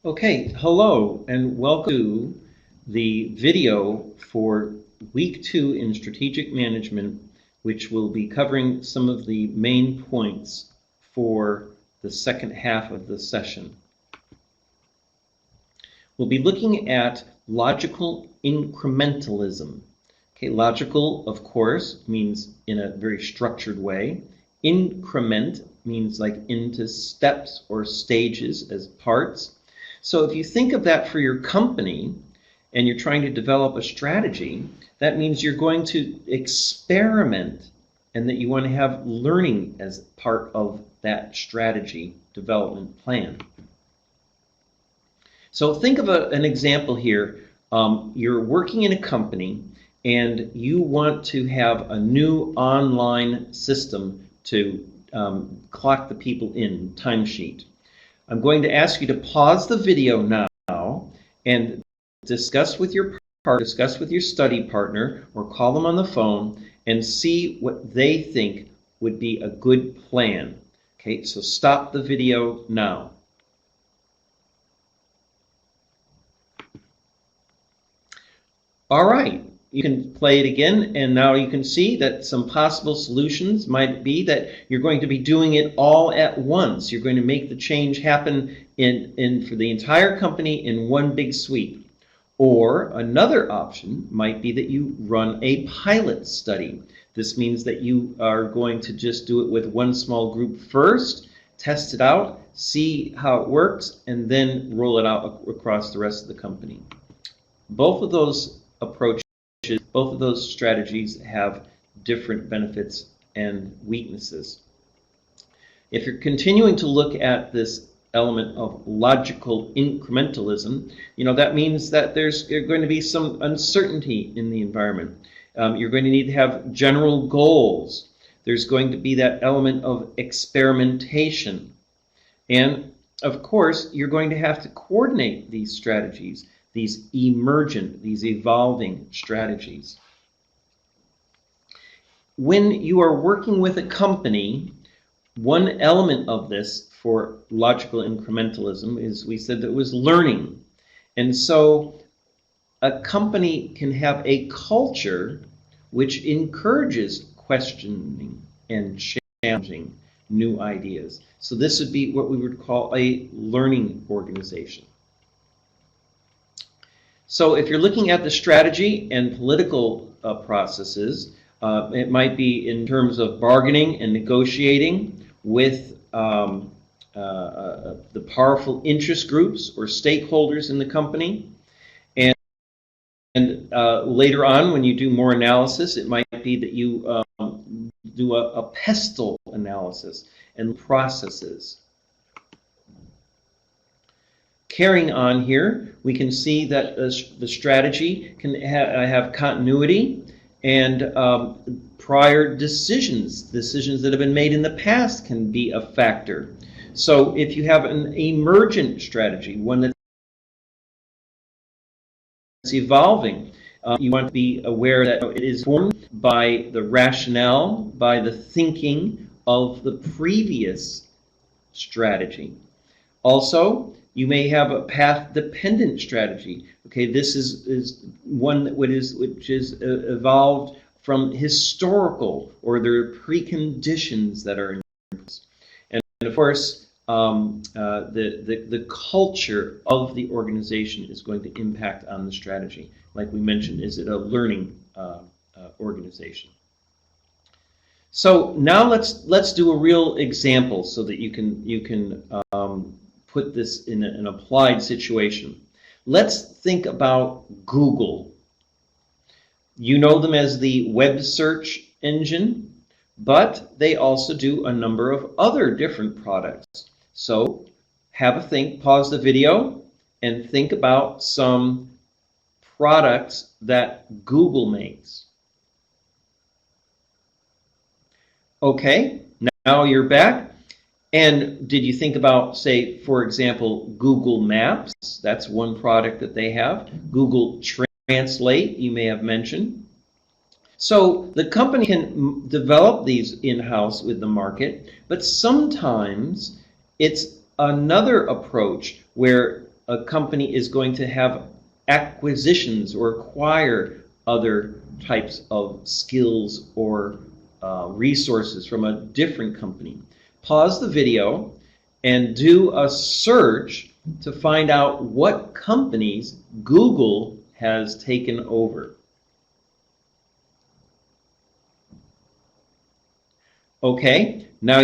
Okay, hello and welcome to the video for week 2 in strategic management, which will be covering some of the main points for the second half of the session. We'll be looking at logical incrementalism. Okay, logical, of course, means in a very structured way. Increment means like into steps or stages as parts. So if you think of that for your company and you're trying to develop a strategy, that means you're going to experiment and that you want to have learning as part of that strategy development plan. So think of an example here. You're working in a company and you want to have a new online system to clock the people in, timesheet. I'm going to ask you to pause the video now and discuss with your study partner or call them on the phone and see what they think would be a good plan. Okay, so stop the video now. All right, you can play it again, and now you can see that some possible solutions might be that you're going to be doing it all at once. You're going to make the change happen for the entire company in one big sweep. Or another option might be that you run a pilot study. This means that you are going to just do it with one small group first, test it out, see how it works, and then roll it out across the rest of the company. Both of those approaches, both of those strategies have different benefits and weaknesses. If you're continuing to look at this element of logical incrementalism, that means that there's going to be some uncertainty in the environment. You're going to need to have general goals. There's going to be that element of experimentation. And of course, you're going to have to coordinate these strategies, these emergent, these evolving strategies. When you are working with a company, one element of this for logical incrementalism is, we said, that it was learning. And so a company can have a culture which encourages questioning and challenging new ideas. So this would be what we would call a learning organization. So if you're looking at the strategy and political processes, it might be in terms of bargaining and negotiating with the powerful interest groups or stakeholders in the company. And later on, when you do more analysis, it might be that you do a pestle analysis and processes. Carrying on here, we can see that the strategy can have continuity and prior decisions that have been made in the past can be a factor. So if you have an emergent strategy, one that's evolving, you want to be aware that it is formed by the rationale, by the thinking of the previous strategy. Also, you may have a path-dependent strategy. Okay, this is one which is evolved from historical, or there are preconditions that are in place. And of course, the culture of the organization is going to impact on the strategy. Like we mentioned, is it a learning organization? So now let's do a real example so that you can put this in an applied situation. Let's think about Google. You know them as the web search engine, but they also do a number of other different products. So have a think, pause the video, and think about some products that Google makes. Okay, now you're back. And did you think about, say, for example, Google Maps? That's one product that they have. Google Translate, you may have mentioned. So the company can develop these in-house with the market, but sometimes it's another approach where a company is going to have acquisitions or acquire other types of skills or resources from a different company. Pause the video and do a search to find out what companies Google has taken over. Okay, now